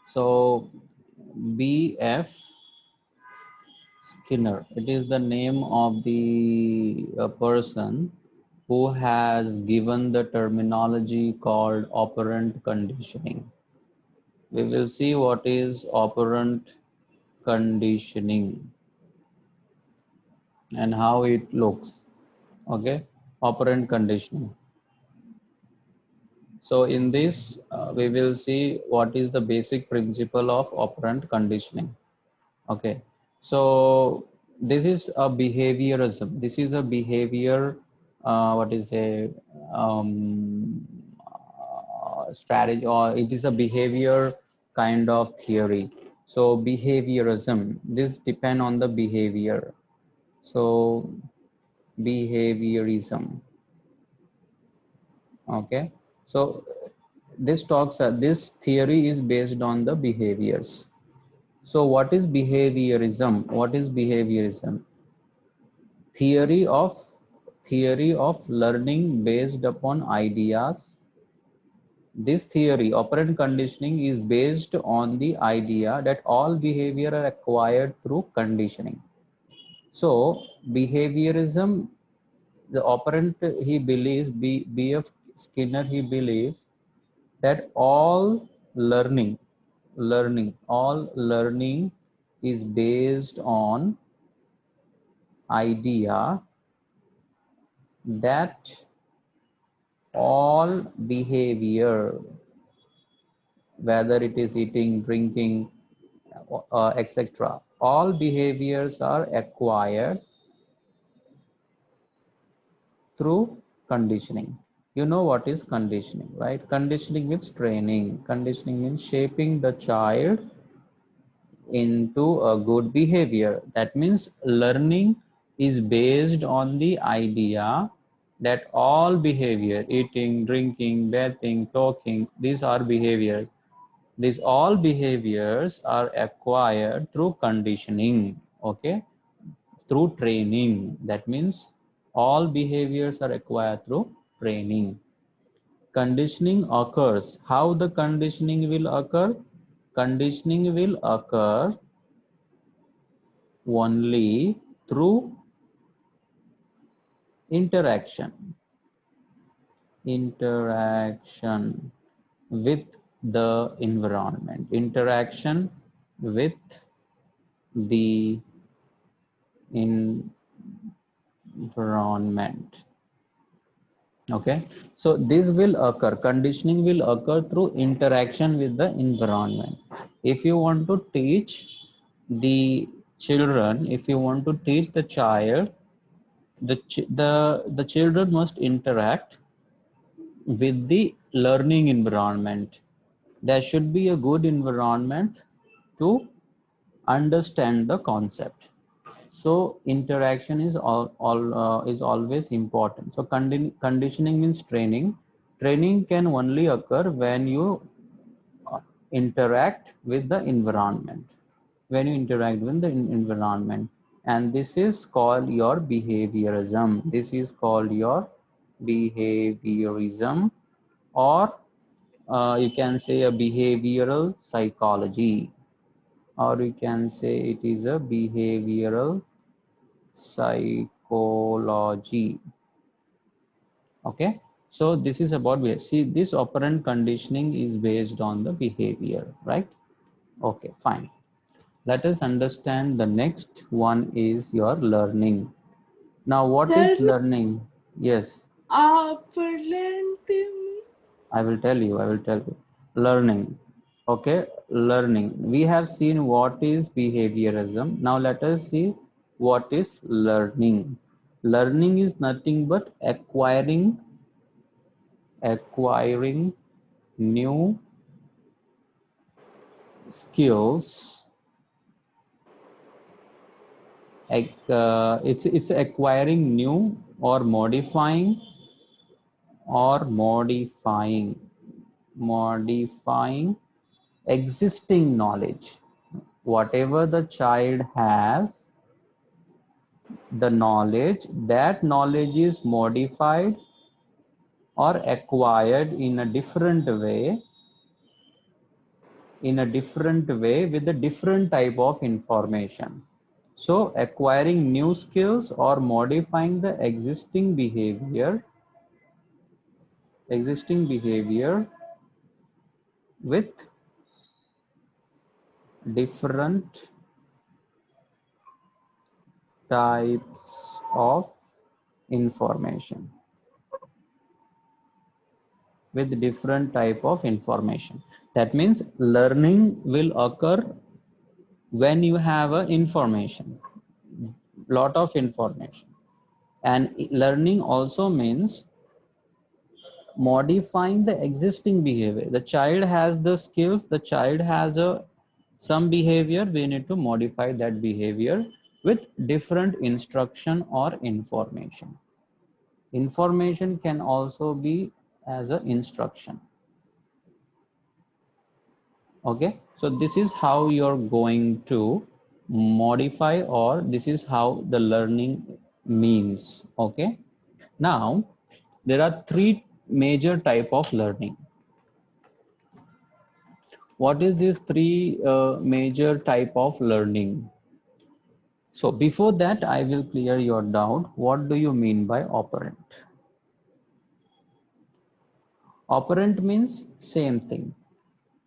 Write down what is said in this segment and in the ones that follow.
So B.F. Skinner, it is the name of the person who has given the terminology called operant conditioning. We will see what is operant conditioning and how it looks. Okay, operant conditioning. So in this, we will see what is the basic principle of operant conditioning. Okay, so this is a behaviorism. This is a behavior, what is a strategy, or it is a behavior kind of theory. So behaviorism, this depend on the behavior. So behaviorism. Okay, so this theory is based on the behaviors. So what is behaviorism? What is behaviorism? Theory of learning based upon ideas. This theory, operant conditioning, is based on the idea that all behavior are acquired through conditioning. So behaviorism, the operant, he believes, B.F. Skinner, he believes that all learning is based on idea that all behavior, whether it is eating, drinking, etc., all behaviors are acquired through conditioning. You know what is conditioning, right? Conditioning means training. Conditioning means shaping the child into a good behavior. That means learning is based on the idea that all behavior, eating, drinking, bathing, talking, these are behaviors. These all behaviors are acquired through conditioning, okay, through training. That means all behaviors are acquired through training. Conditioning occurs. How the conditioning will occur? Conditioning will occur only through interaction with the environment, with the environment. Okay, so this will occur, conditioning will occur through interaction with the environment. If you want to teach the children, if you want to teach the child, the children must interact with the learning environment. There should be a good environment to understand the concept. So interaction is is always important. So conditioning means training. Training can only occur when you interact with the environment. When you interact with the environment, and this is called your behaviorism. This is called your behaviorism, or you can say a behavioral psychology, or you can say it is a behavioral psychology. Okay, so this is about behavior. See, this operant conditioning is based on the behavior, right? Okay, fine. Let us understand the next one is your learning. Now, what is Sir, learning? Yes, apparently, I will tell you. I will tell you. Learning. Okay, learning. We have seen what is behaviorism. Now, let us see what is learning. Learning is nothing but acquiring new skills. It's acquiring new or modifying existing knowledge. Whatever the child has, the knowledge, that knowledge is modified or acquired in a different way in a different way with a different type of information. So acquiring new skills or modifying the existing behavior with different types of information. With different type of information. That means learning will occur when you have a information, lot of information. And learning also means modifying the existing behavior. The child has the skills, the child has some behavior, we need to modify that behavior with different instruction or information. Information can also be as an instruction. Okay, so this is how you're going to modify, or this is how the learning means. Okay, now there are three major type of learning. What is this three major type of learning? So before that, I will clear your doubt. What do you mean by operant? Operant means same thing,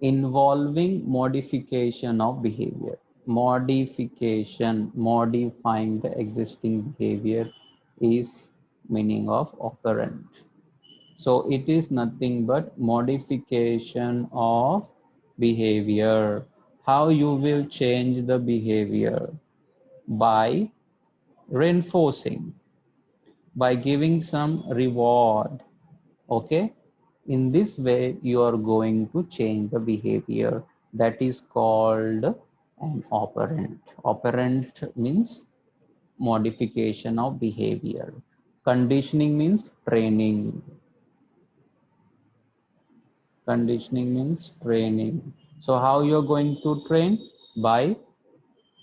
involving modification of behavior. Modification, modifying the existing behavior is meaning of operant. So it is nothing but modification of behavior. How you will change the behavior? By reinforcing, by giving some reward. Okay, in this way you are going to change the behavior. That is called an operant. Operant means modification of behavior. Conditioning means training. Conditioning means training. So how you're going to train? By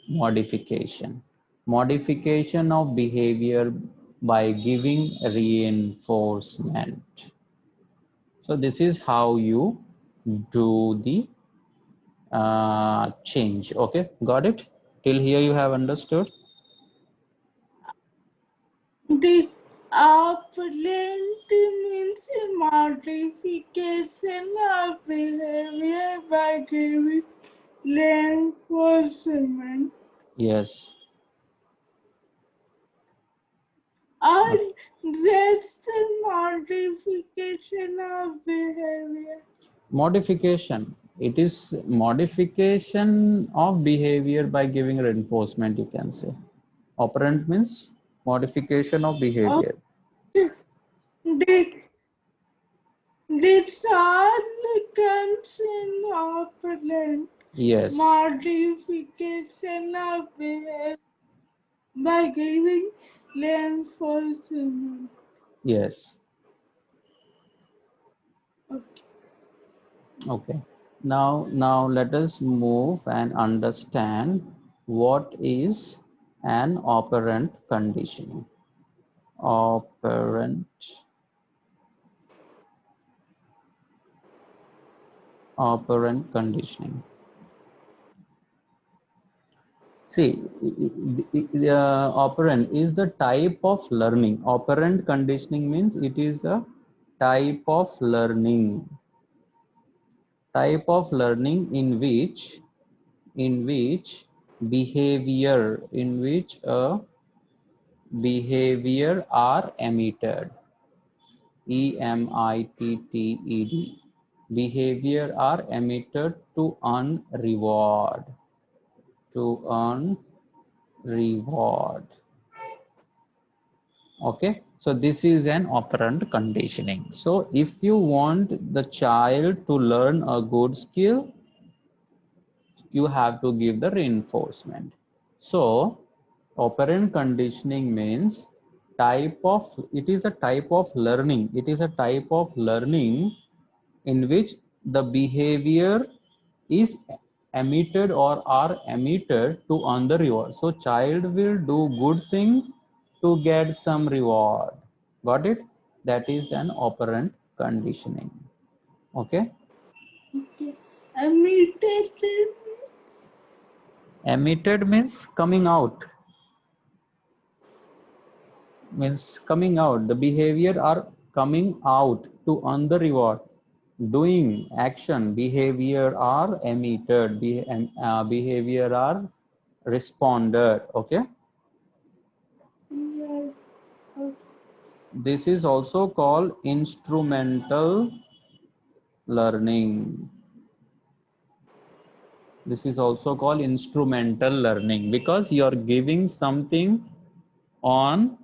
modification. Modification of behavior by giving reinforcement. So this is how you do the change. Okay, got it? Till here you have understood? The operant means a modification of behavior by giving reinforcement. Yes. Or just a modification of behavior. Modification. It is modification of behavior by giving reinforcement, you can say. Operant means modification of behavior. The This all comes in operant. Yes. Modification of behavior by giving reinforcement. Yes. Okay. Okay. Now let us move and understand what is an operant conditioning. Operant conditioning. See, the operand is the type of learning. Operant conditioning means it is a type of learning. Type of learning in which behavior, in which a behavior are emitted. EMITTED. Behavior are emitted to earn reward. To earn reward. Okay, so this is an operant conditioning. So if you want the child to learn a good skill, you have to give the reinforcement. So operant conditioning means it is a type of learning. It is a type of learning in which the behavior is emitted or are emitted to earn the reward. So child will do good things to get some reward. Got it? That is an operant conditioning. Okay. Okay. Emitted Emitted means coming out. Means coming out. The behavior are coming out to earn the reward. Doing action, behavior are emitted. Behavior are responded. Okay. yes. This is also called instrumental learning. This is also called instrumental learning because you're giving something on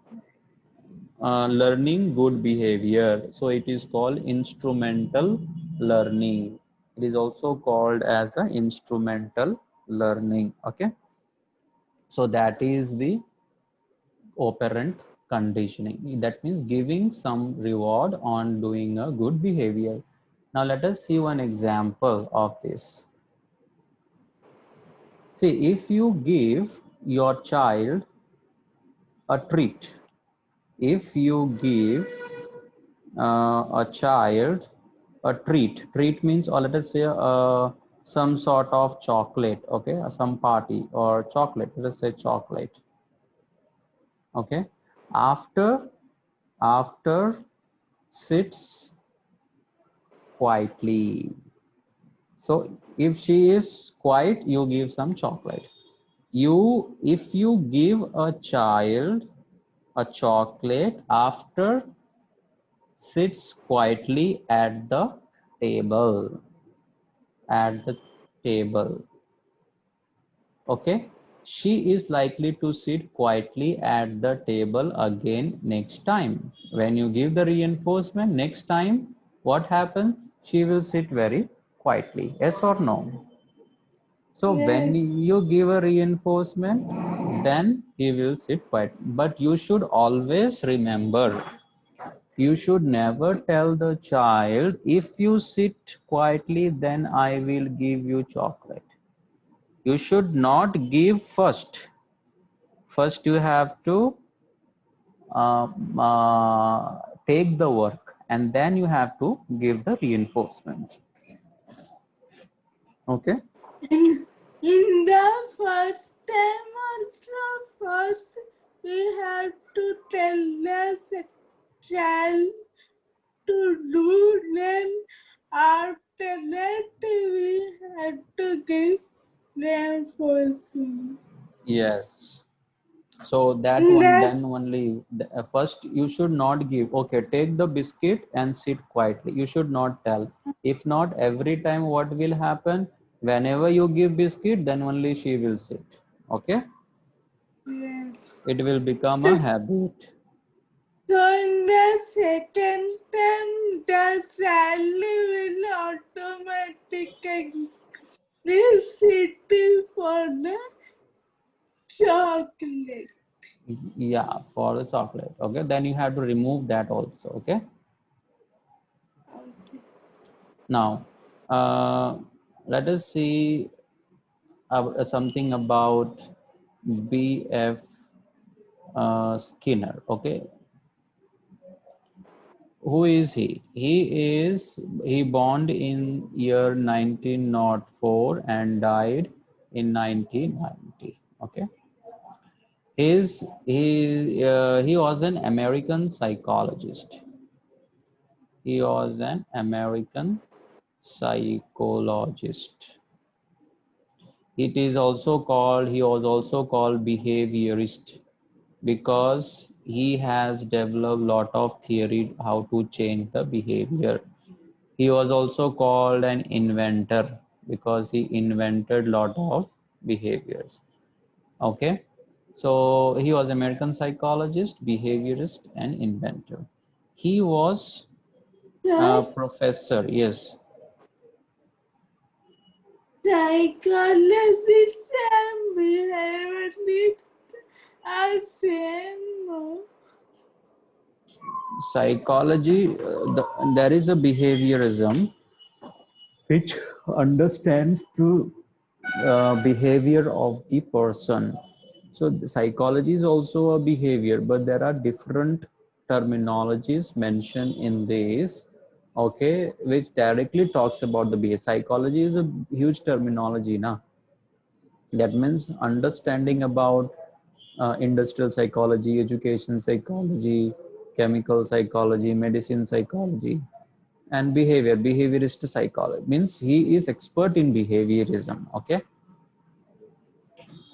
learning good behavior. So it is called instrumental learning. It is also called as a instrumental learning. Okay. So that is the operant conditioning. That means giving some reward on doing a good behavior. Now let us see one example of this. See, if you give your child a treat, if you give a child a treat means, or let us say some sort of chocolate, okay, some party or chocolate, let us say chocolate, okay, after sits quietly. So if she is quiet, you give some chocolate. If you give a child a chocolate after sits quietly table at the table, okay, she is likely to sit quietly at the table again next time. When you give the reinforcement next time, what happens? She will sit very quietly. Yes or no? So when Yes. you give a reinforcement, then he will sit quiet. But you should always remember, you should never tell the child, if you sit quietly, then I will give you chocolate. You should not give first. First, you have to uh, take the work and then you have to give the reinforcement. Okay? In the first time also, first we have to tell the child to do, then after that we have to give reinforcement. Yes. So that one, then That's only first you should not give. Okay, take the biscuit and sit quietly. You should not tell. If not, every time what will happen? Whenever you give biscuit, then only she will sit. Okay, yes. it will become a So, habit. so in the second time, the salary will automatically be sitting for the chocolate. Yeah, for the chocolate. Okay, then you have to remove that also. Okay. Okay. Now, let us see something about B.F. Skinner. Okay, who is he? He born in year 1904 and died in 1990. Okay, he was an American psychologist. He was an American psychologist. He was also called behaviorist because he has developed lot of theory how to change the behavior. He was also called an inventor because he invented lot of behaviors. Okay. So he was American psychologist, behaviorist, and inventor. He was a So, professor. Yes. psychologists and behaviorists are same. No? Psychology, there is a behaviorism which understands the behavior of the person. So the psychology is also a behavior, but there are different terminologies mentioned in this. okay, which directly talks about the behavior. Psychology is a huge terminology now. That means understanding about industrial psychology, education psychology, chemical psychology, medicine psychology, and behavior. Behaviorist psychology means he is expert in behaviorism. Okay,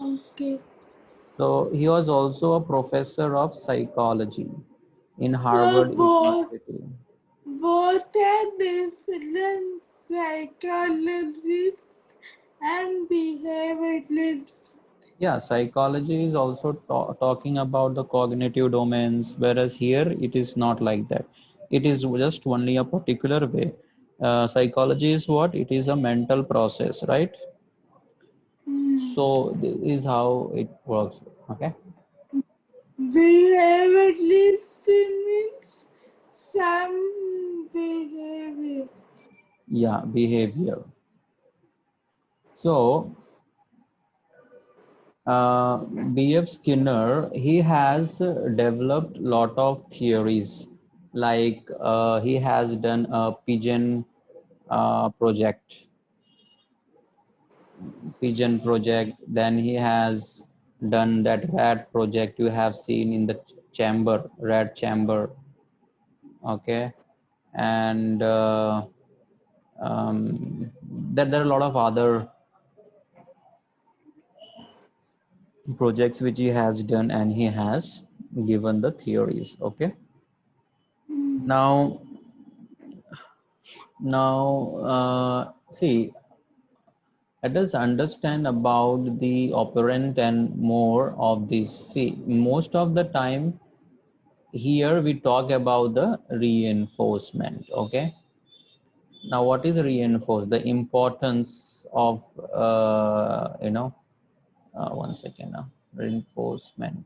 Okay. so he was also a professor of psychology in So Harvard both University. are different psychologists and behaviorists. Yeah, psychology is also talking about the cognitive domains, whereas here it is not like that. It is just only a particular way. Psychology is what? It is a mental process, right? So this is how it works. Okay. Behaviorist means some behavior. Yeah, behavior. So B.F. Skinner, he has developed lot of theories. Like he has done a pigeon project, then he has done that rat project you have seen in the chamber, rat chamber. Okay, and there are a lot of other projects which he has done, and he has given the theories. Okay, now see, let us understand about the operant and more of this. See, most of the time here we talk about the reinforcement. Okay, now what is reinforce? The importance of one second now, reinforcement.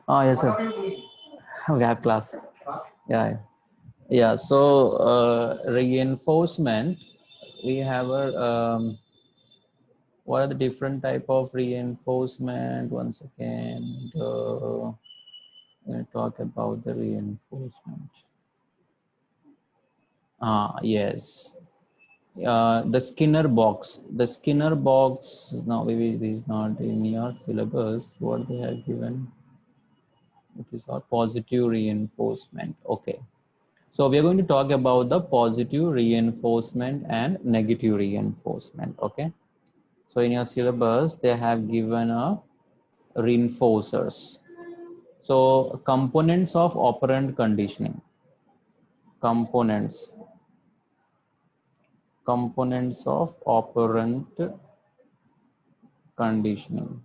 Oh yes sir, we have class. Yeah, yeah. So reinforcement, we have a what are the different type of reinforcement? One second. We'll talk about the reinforcement. Yes. The Skinner box. The Skinner box. Now maybe it is not in your syllabus. What they have given. It is our positive reinforcement. Okay. So we are going to talk about the positive reinforcement and negative reinforcement. Okay. So in your syllabus, they have given a reinforcers. So components of operant conditioning. Components. Components of operant conditioning.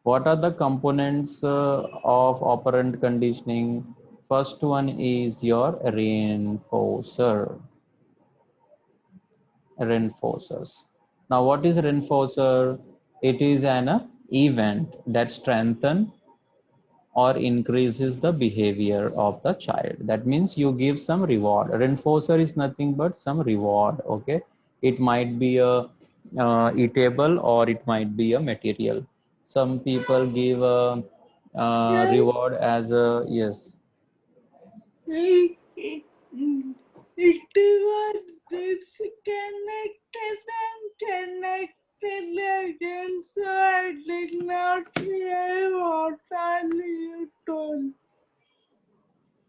What are the components of operant conditioning? First one is your reinforcer. Reinforcers. Now, what is reinforcer? It is an event that strengthens or increases the behavior of the child. That means you give some reward. Reinforcer is nothing but some reward. Okay, it might be a eatable or it might be a material. Some people give a Yes, reward as a yes. it was disconnected and connected again, so I did not hear what all you told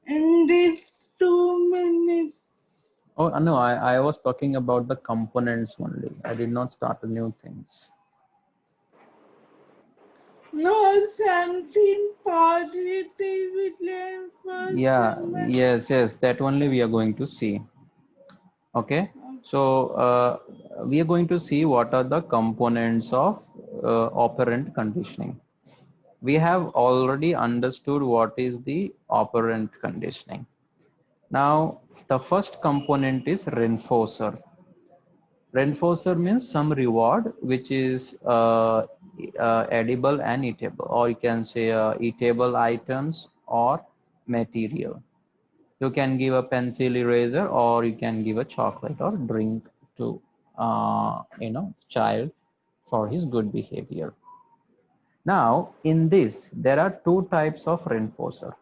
in these 2 minutes. Oh no, I was talking about the components only. I did not start the new things. No, something positive Yeah, reinforcement. yes, that only we are going to see. Okay, so we are going to see what are the components of operant conditioning. We have already understood what is the operant conditioning. Now, the first component is reinforcer. Reinforcer means some reward which is edible and eatable, or you can say eatable items or material. You can give a pencil eraser, or you can give a chocolate or drink to child for his good behavior. Now, in this, there are two types of reinforcer.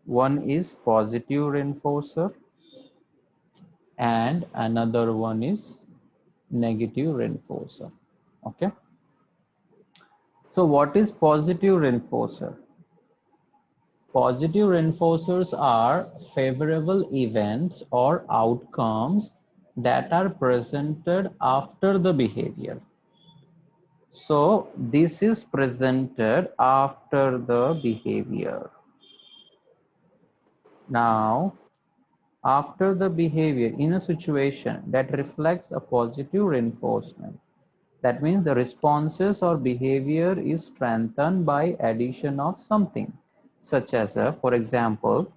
One is positive reinforcer and another one is negative reinforcer. Okay. So what is positive reinforcer? Positive reinforcers are favorable events or outcomes that are presented after the behavior. So this is presented after the behavior. Now, after the behavior in a situation that reflects a positive reinforcement, that means the responses or behavior is strengthened by addition of something, such as, for example,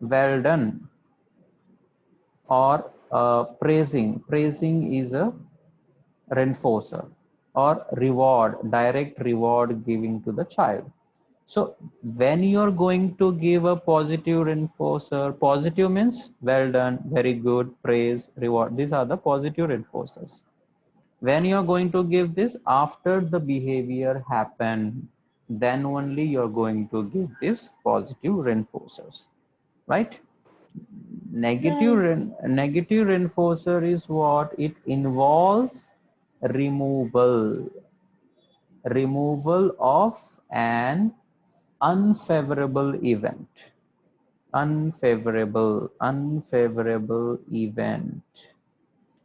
well done, or praising. Praising is a reinforcer, or reward, direct reward giving to the child. So when you're going to give a positive reinforcer, positive means well done, very good, praise, reward. These are the positive reinforcers. When you're going to give this after the behavior happened, then only you're going to give this positive reinforcers, right? Negative reinforcer is what? It involves removal of an unfavorable event. Unfavorable event,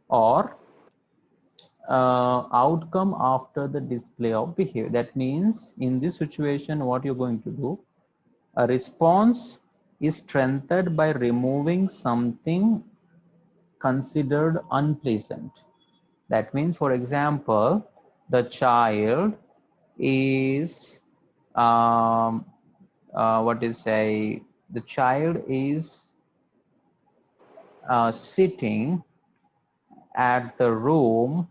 or outcome after the display of behavior. That means in this situation, what you're going to do, a response is strengthened by removing something considered unpleasant. That means, for example, the child is, what is say, the child is sitting at the room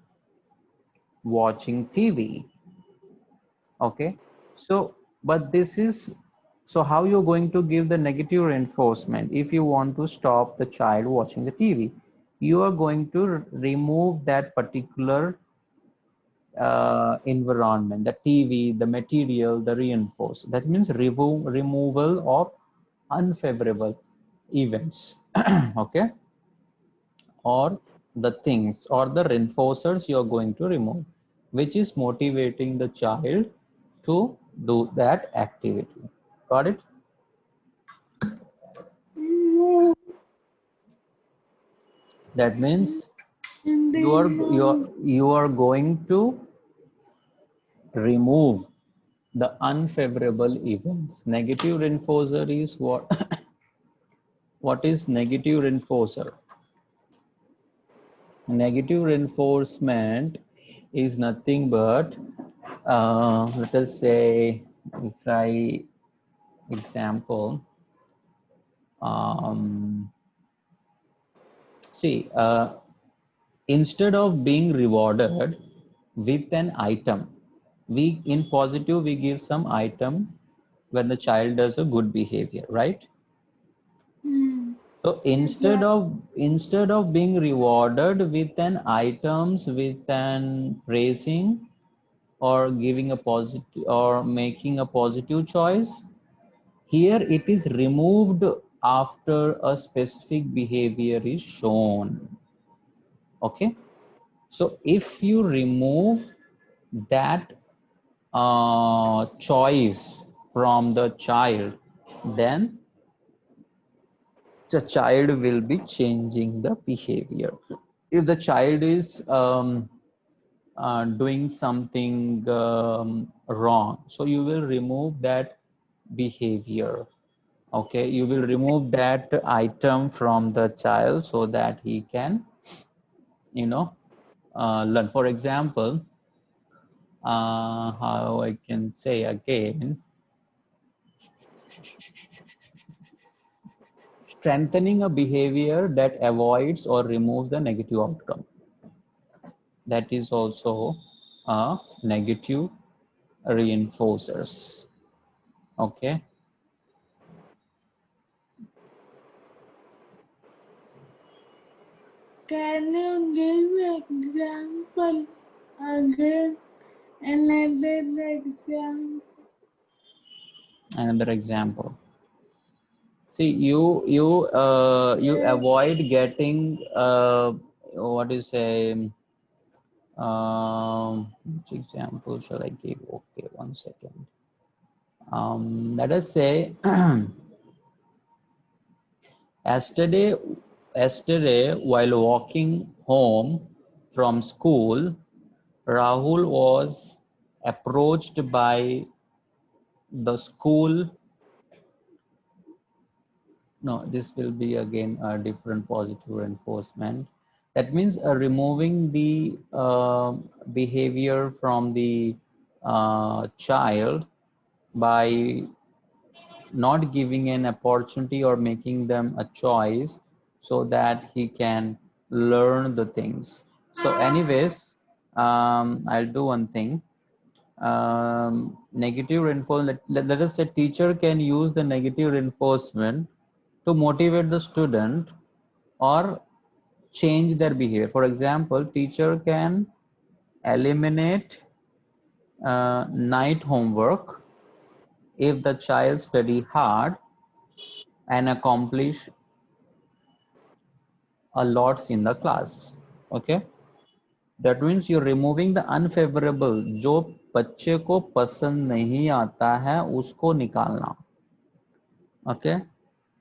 watching TV. Okay, so but this is, so how you're going to give the negative reinforcement if you want to stop the child watching the TV? You are going to remove that particular environment, the TV, the material, the reinforce. That means removal of unfavorable events. Okay, or the things or the reinforcers you're going to remove, which is motivating the child to do that activity. Got it? No, That means you indeed are you no. are, you are going to remove the unfavorable events. Negative reinforcer is what? What is negative reinforcer? Negative reinforcement is nothing but, let us say, try example. See, instead of being rewarded with an item, we in positive we give some item when the child does a good behavior, right? Hmm. So Exactly. instead of being rewarded with an items, with an praising, or giving a positive or making a positive choice, here it is removed after a specific behavior is shown. Okay, so if you remove that choice from the child, then the child will be changing the behavior. If the child is doing something wrong, so you will remove that behavior. Okay, you will remove that item from the child so that he can, you know, learn. For example, how I can say again, strengthening a behavior that avoids or removes the negative outcome. That is also a negative reinforcers. Okay. Can you give example again? Another example. Another example. See, you Yes. avoid getting what do you say? Which example shall I give? Okay, one second. Let us say yesterday, yesterday while walking home from school, Rahul was approached by the school. No, this will be again a different positive reinforcement. That means removing the behavior from the child by not giving an opportunity or making them a choice so that he can learn the things. So anyways, I'll do one thing. Negative reinforcement, let us say teacher can use the negative reinforcement to motivate the student or change their behavior. For example, teacher can eliminate night homework if the child study hard and accomplish a lots in the class. Okay, that means you're removing the unfavorable. जो बच्चे को पसंद नहीं आता है उसको निकालना. Okay,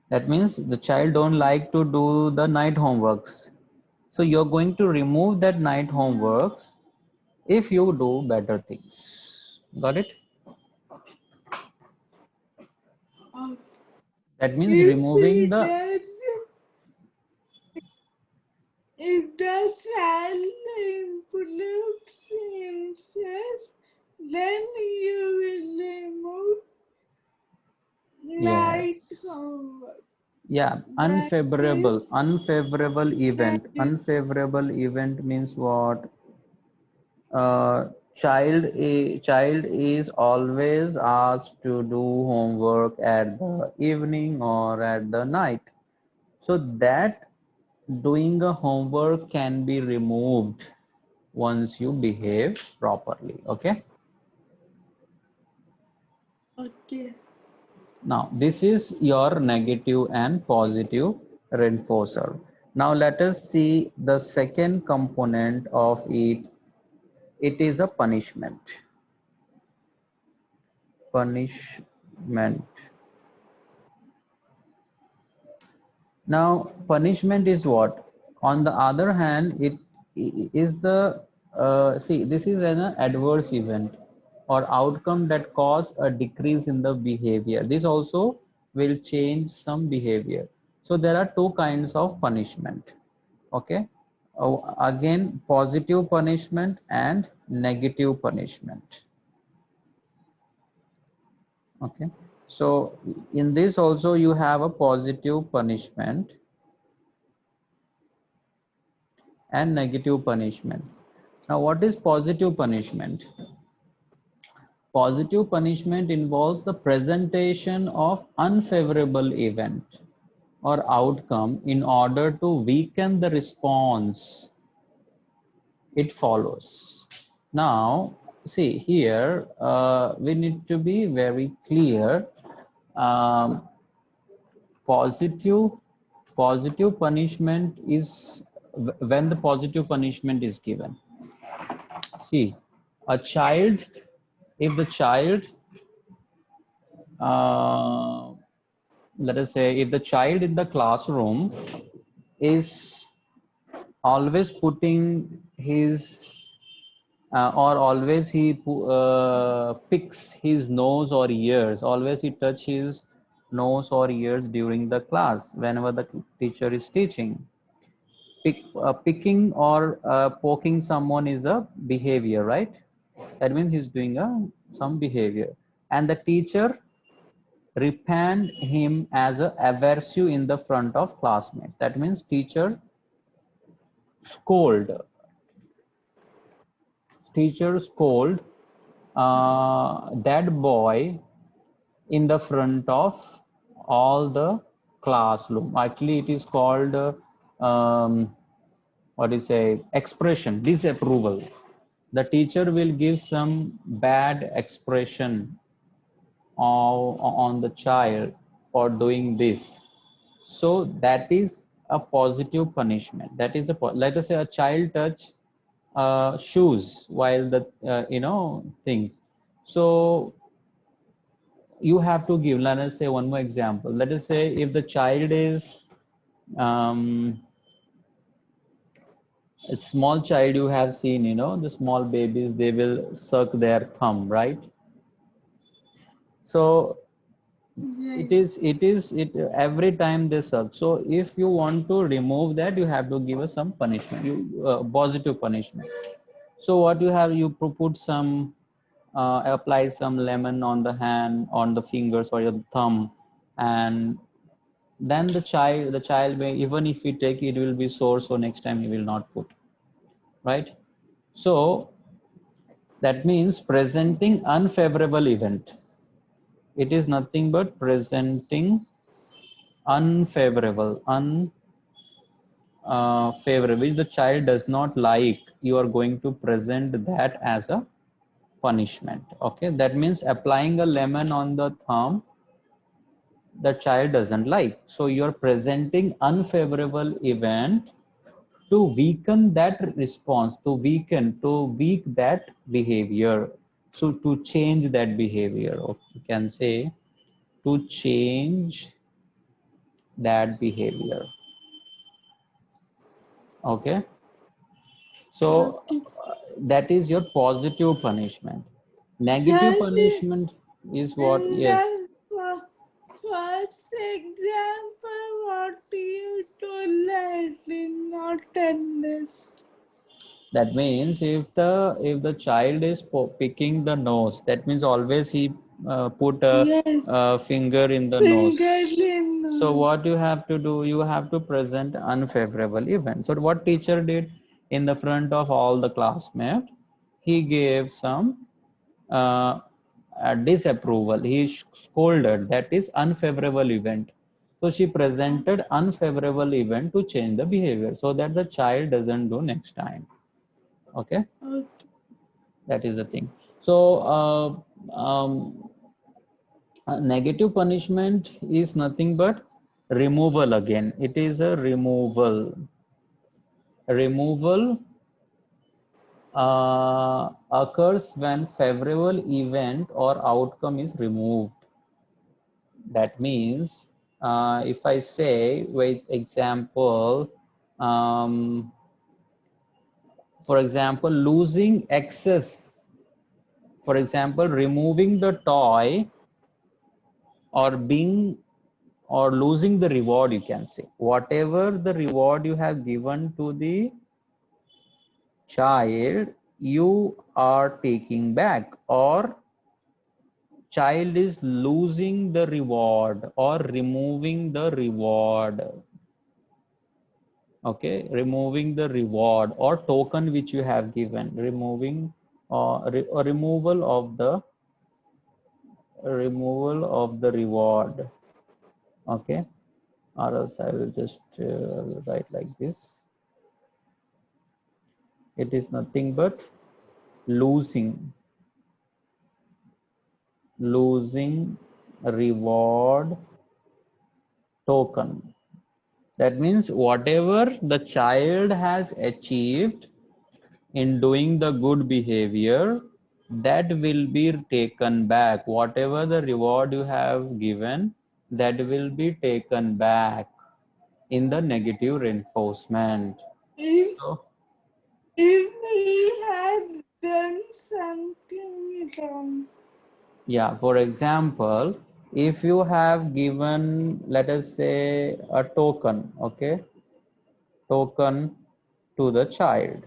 that means the child don't like to do the night homeworks, so you're going to remove that night Yeah. homeworks if you do better things. Got it? Okay. That means If removing he the does, if the child improves himself, then you will remove night yes, homework. yeah, That is, unfavorable that event. is Unfavorable event means what? Child is always asked to do homework at the evening or at the night, so that doing a homework can be removed once you behave properly. Okay, okay. now this is your negative and positive reinforcer. Now let us see the second component of it. It is a punishment. Punishment. Now, punishment is what? On the other hand, it is the see, this is an adverse event or outcome that cause a decrease in the behavior. This also will change some behavior. So there are two kinds of punishment. Okay. Again, positive punishment and negative punishment. Okay. So in this also you have a positive punishment and negative punishment. Now, what is positive punishment? Positive punishment involves the presentation of unfavorable event or outcome in order to weaken the response it follows. Now, see here, we need to be very clear. Um, positive positive punishment is when the positive punishment is given. See, a child, if the child, uh, let us say, if the child in the classroom is always putting his, or always he picks his nose or ears, always he touch his nose or ears during the class whenever the teacher is teaching. Picking or poking someone is a behavior, right? That means he's doing some behavior, and the teacher reprimand him as a aversive in the front of classmates. That means scold scold that boy in the front of all the classroom. Actually it is called what do you say, expression disapproval. the teacher will give some bad expression on the child for doing this. So that is a positive punishment. That is let us say a child touch shoes while the things. So you have to give. Let us say one more example. Let us say if the child is um, a small child, you have seen, the small babies, they will suck their thumb, right? So it Yes. is it is it every time they suck. So if you want to remove that, you have to give us some punishment, you positive punishment. So what you have, you put some apply some lemon on the hand, on the fingers or your thumb, and then the child may, even if he take it, will be sore, so next time he will not put, right? So that means presenting unfavorable event. It is nothing but presenting unfavorable, unfavorable, which the child does not like. You are going to present that as a punishment. Okay, that means applying a lemon on the thumb, the child doesn't like. So you're presenting unfavorable event to weaken that response, to weak that behavior. So to change that behavior, or you can say to change that behavior. Okay, so Okay. that is your positive punishment. Negative That is, punishment is what? and Yes, that first example, what you told, I did not understand. that means if the child is picking the nose, that means always he put Yes, a finger in the nose. fingers in So nose. what you have to do, you have to present unfavorable event. So what teacher did in the front of all the classmates, he gave some disapproval. He scolded. That is unfavorable event. So she presented unfavorable event to change the behavior so that the child doesn't do next time. Okay, Okay. that is the thing. So negative punishment is nothing but removal again. It is a removal. Removal occurs when favorable event or outcome is removed. That means if I say, with example, um, for example, losing excess, for example, removing the toy, or being, or losing the reward, you can say. Whatever the reward you have given to the child, you are taking back, or child is losing the reward or removing the reward. Okay, removing the reward or token which you have given, removing or removal of the reward. Okay, or else I will just write like this. It is nothing but losing reward token. That means whatever the child has achieved in doing the good behavior, that will be taken back. Whatever the reward you have given, that will be taken back in the negative reinforcement. If So if he had done something wrong. yeah, for example, if you have given, let us say, a token, okay, token to the child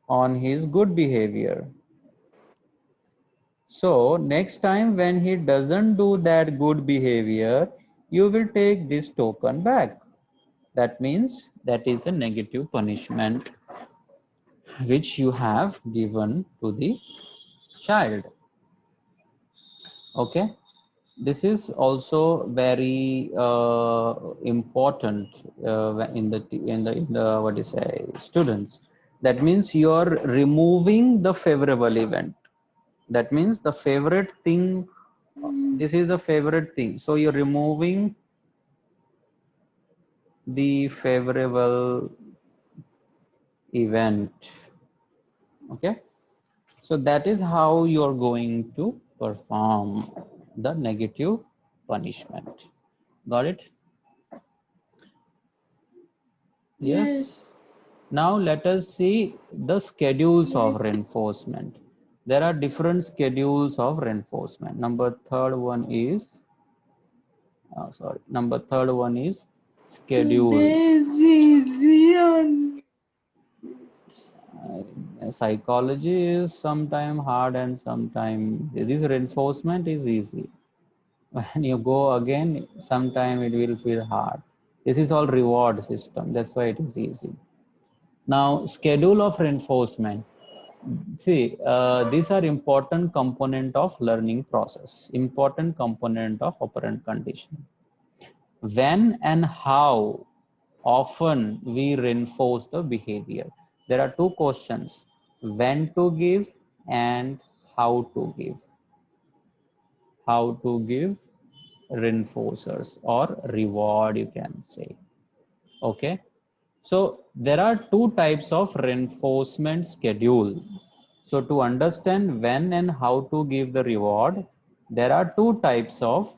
on his good behavior. So next time when he doesn't do that good behavior, you will take this token back. That means that is a negative punishment which you have given to the child. Okay. This is also very important in the what do you say, students. That means you're removing the favorable event. That means the favorite thing, this is the favorite thing. So you're removing the favorable event. Okay. So that is how you're going to perform the negative punishment. Got it? Yes. Yes. Now let us see the schedules of reinforcement. There are different schedules of reinforcement. Number third one is, number third one is schedule. Today is easy on Psychology is sometimes hard and sometimes this reinforcement is easy. When you go again, sometime it will feel hard. This is all reward system. That's why it is easy. Now, schedule of reinforcement. See, these are important component of learning process, important component of operant conditioning. When and how often we reinforce the behavior. There are two questions, when to give and how to give. How to give reinforcers or reward, you can say. Okay. So there are two types of reinforcement schedule. So to understand when and how to give the reward, there are two types of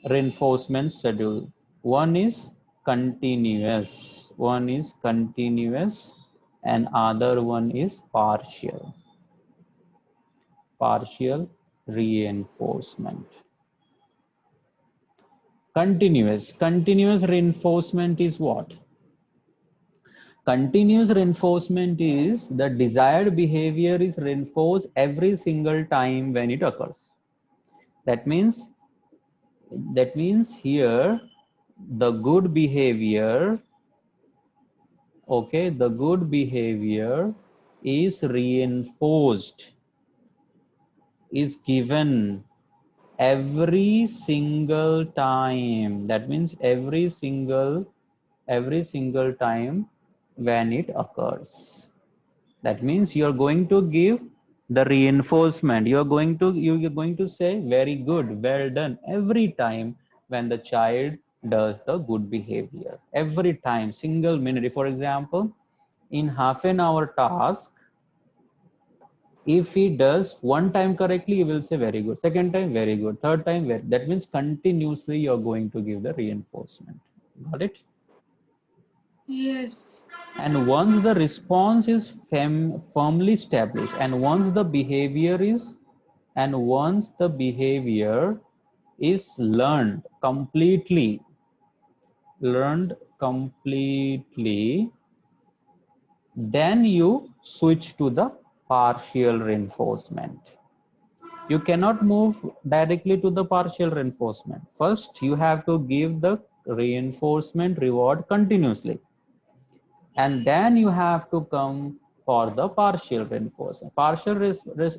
reinforcement schedule. One is continuous, and other one is partial reinforcement. Continuous reinforcement is what? Continuous reinforcement is the desired behavior is reinforced every single time when it occurs. That means here the good behavior, okay, the good behavior is reinforced, is given every single time. That means every single time when it occurs. That means you're going to give the reinforcement. You're going to say very good, well done every time when the child does the good behavior. Every time, single minute. For example, in half an hour task, if he does one time correctly, you will say very good. Second time, very good. Third time, very. That means continuously you're going to give the reinforcement. Got it? yes. And once the response is firmly established, and once the behavior is learned completely, then you switch to the partial reinforcement. You cannot move directly to the partial reinforcement. First, you have to give the reinforcement reward continuously, and then you have to come for the partial reinforcement. Partial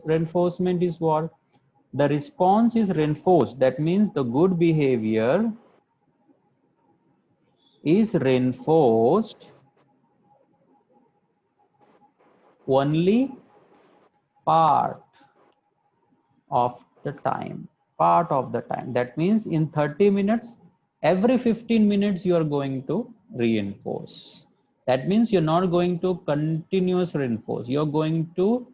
reinforcement is what? The response is reinforced. That means the good behavior is reinforced only part of the time. That means in 30 minutes, every 15 minutes you are going to reinforce. That means you're not going to continuous reinforce. You're going to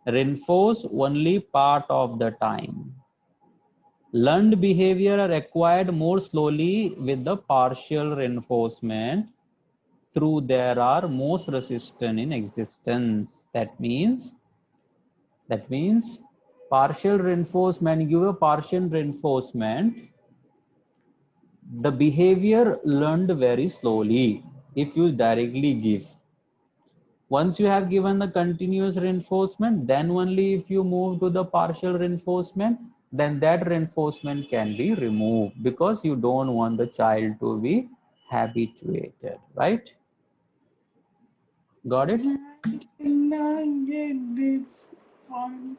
reinforce only part of the time. Learned behavior are acquired more slowly with the partial reinforcement through there are most resistant in existence. That means partial reinforcement, give a partial reinforcement, the behavior learned very slowly if you directly give. Once you have given the continuous reinforcement, then only if you move to the partial reinforcement, then that reinforcement can be removed because you don't want the child to be habituated, right? Got it? I cannot get this point.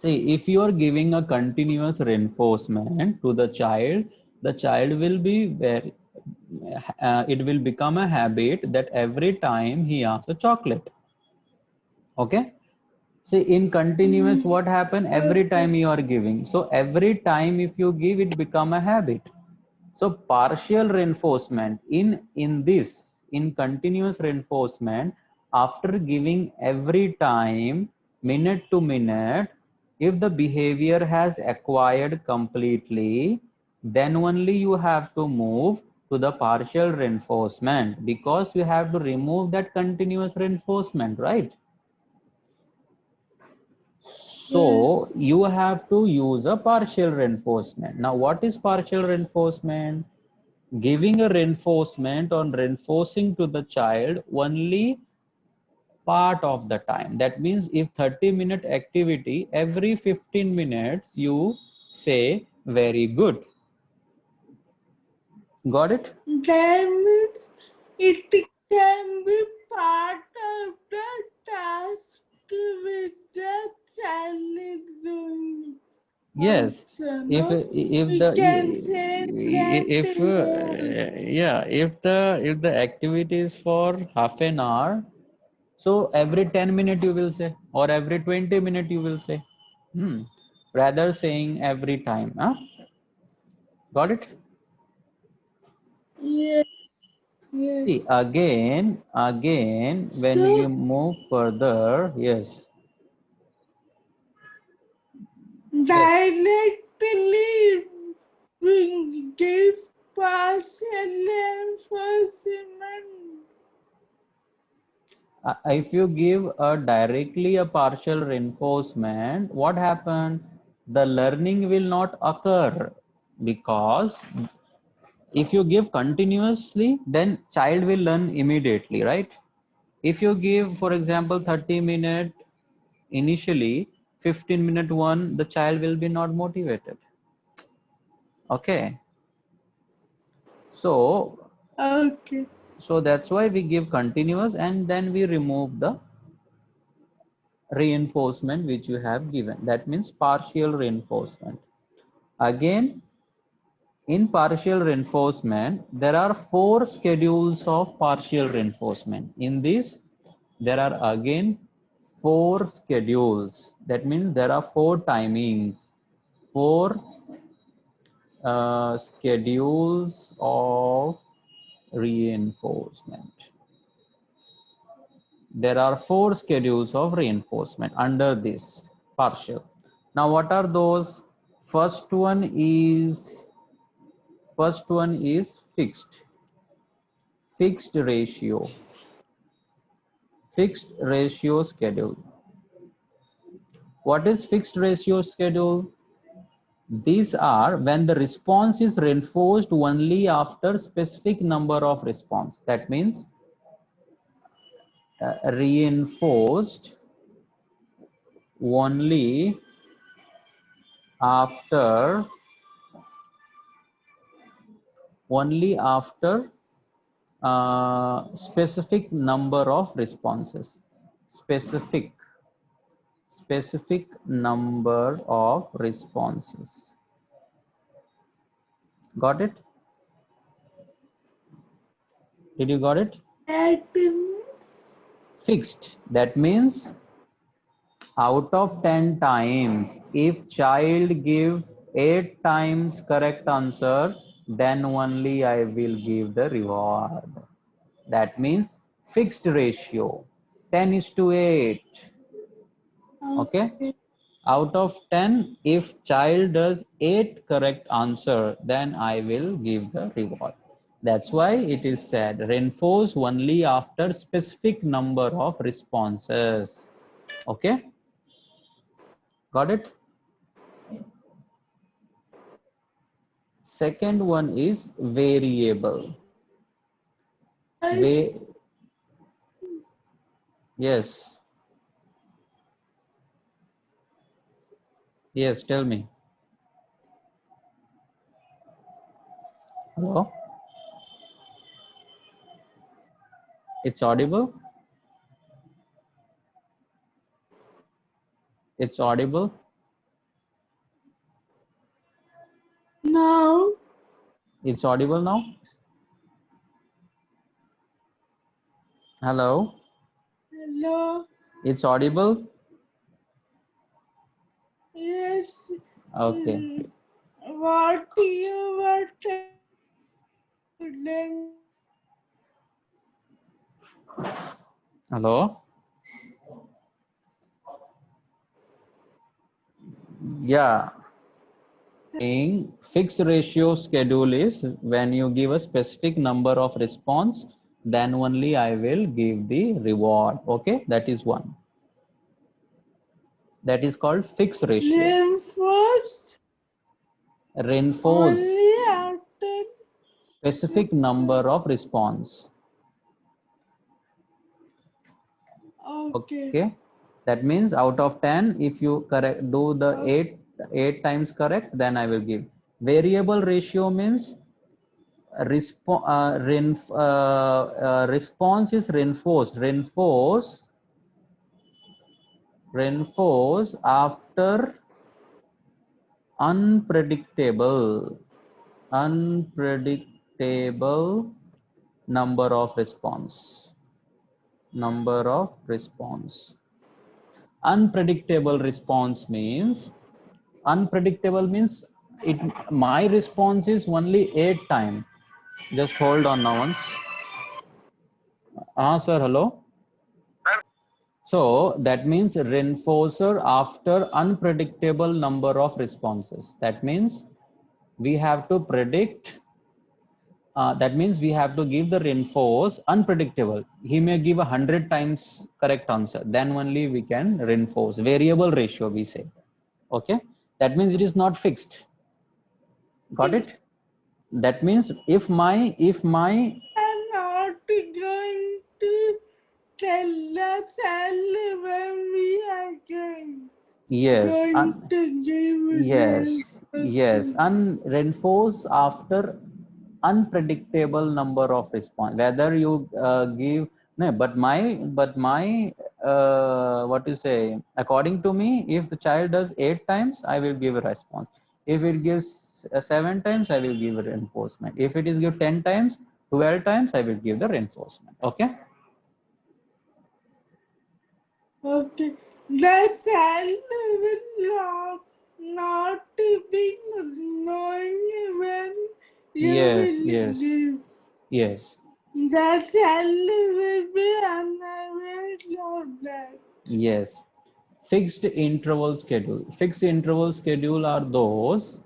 See, if you are giving a continuous reinforcement to the child will be very, it will become a habit that every time he asks a chocolate. Okay. See, in continuous, what happen every time you are giving? So every time if you give, it become a habit. So partial reinforcement in continuous reinforcement, after giving every time, minute to minute, if the behavior has acquired completely, then only you have to move to the partial reinforcement, because you have to remove that continuous reinforcement, right? So Yes. you have to use a partial reinforcement. Now, what is partial reinforcement? Giving a reinforcement on reinforcing to the child only part of the time. That means if 30-minute activity, every 15 minutes you say very good. Got it? That means it can be part of the task which the child is doing. Yes. Also, If no? if We the can say that if yeah, if the activity is for half an hour, so every 10 minutes you will say, or every 20 minutes you will say. Hmm. Rather saying every time. Huh? Got it? yes, See, yes. again, when So you move further, yes, yes. directly we give partial enforcement. If you give a directly a partial reinforcement, what happened? The learning will not occur, because if you give continuously, then child will learn immediately, right? If you give, for example, 30-minute initially, 15-minute one, the child will be not motivated. Okay. So Okay. that's why we give continuous, and then we remove the reinforcement which you have given. That means partial reinforcement. Again, in partial reinforcement, there are 4 schedules of partial reinforcement. In this, there are again 4 schedules. That means there are 4 timings, 4 schedules of reinforcement. There are 4 schedules of reinforcement under this partial. Now, what are those? First one is fixed ratio, fixed ratio schedule. What is fixed ratio schedule? These are when the response is reinforced only after specific number of response. That means reinforced only after specific number of responses. Specific number of responses. Got it? Did you got it? That means Fixed. That means out of 10 times, if child give 8 times correct answer, then only I will give the reward. That means fixed ratio, 10 is to 8. Okay. okay. Out of 10, if child does 8 correct answer, then I will give the reward. That's why it is said reinforce only after specific number of responses. Okay. Got it? Second one is variable. I Va yes. Yes, tell me. Hello? It's audible? It's audible? now It's audible now? Hello, Hello. it's audible? Yes. Okay. Mm, what you were telling? Hello? Yeah. Fixed ratio schedule is when you give a specific number of response, then only I will give the reward. Okay, that is one. That is called fixed ratio. Reinforced Reinforce only after. specific number of response. Okay. Okay, that means out of 10, if you correct do the Oh, 8 times correct, then I will give. Variable ratio means response is reinforce after unpredictable number of response. Unpredictable means it my response is only 8 times. Just hold on now once. Sir, hello. So that means reinforcer after unpredictable number of responses. That means we have to predict. That means we have to give the reinforce unpredictable. He may give 100 times correct answer. Then only we can reinforce. Variable ratio we say. Okay. That means it is not fixed. Got it? That means if my I'm not going to tell us all when we are yes going to give yes, yes, them. and reinforce after unpredictable number of response. Whether you give no, but my what you say? According to me, if the child does 8 times, I will give a response. If it gives 7 times, I will give a reinforcement. If it is give 10 times, 12 times, I will give the reinforcement. Okay. Okay, the cell will not be knowing when you Yes, will yes, give. yes. The cell will be unaware of that. Yes, fixed interval schedule. Fixed interval schedule are those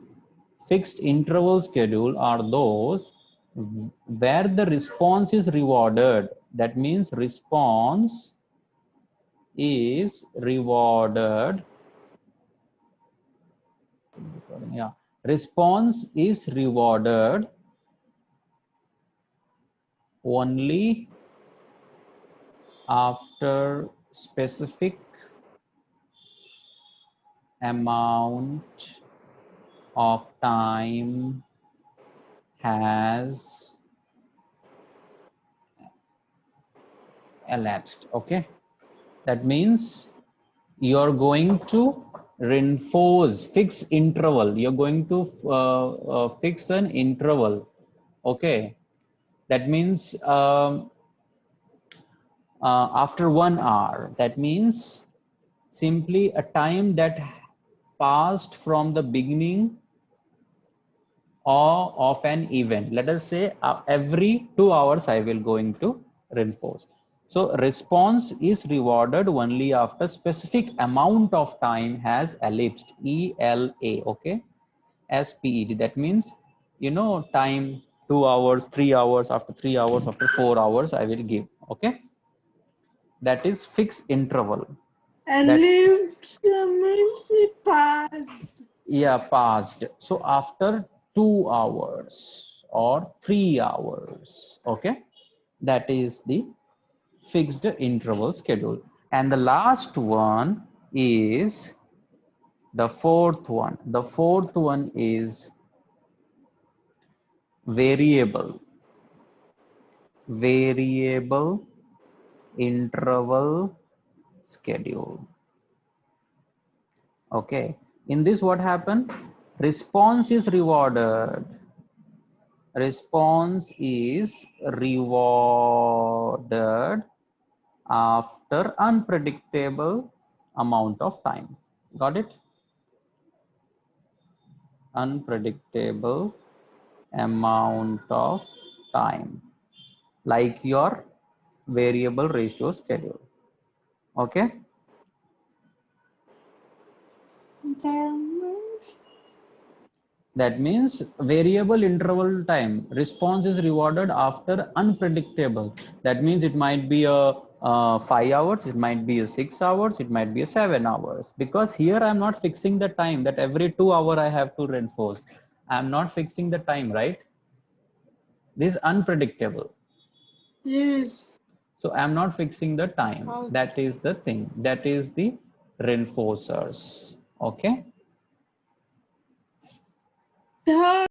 where the response is rewarded. That means response is rewarded. Yeah, response is rewarded only after specific amount of time has elapsed. Okay, that means you're going to reinforce fix interval. You're going to fix an interval. Okay, that means after 1 hour. That means simply a time that passed from the beginning or of an event. Let us say every 2 hours I will going to reinforce. So response is rewarded only after specific amount of time has elapsed. ELA. Okay. SPED. That means time 2 hours, 3 hours, after 3 hours, after 4 hours I will give. Okay. That is fixed interval. And That leaves means it passed. yeah passed. So after 2 hours or 3 hours. Okay, that is the fixed interval schedule. And the last one is the fourth one is variable interval schedule. Okay, in this what happened? Response is rewarded. Response is rewarded after unpredictable amount of time. Got it? Unpredictable amount of time, like your variable ratio schedule. Okay. That means variable interval time. Response is rewarded after unpredictable. That means it might be a 5 hours, it might be a 6 hours, it might be a 7 hours. Because here I'm not fixing the time that every 2 hours I have to reinforce. I'm not fixing the time, right? This is unpredictable. Yes. So I'm not fixing the time. How? That is the thing. That is the reinforcers. Okay. Third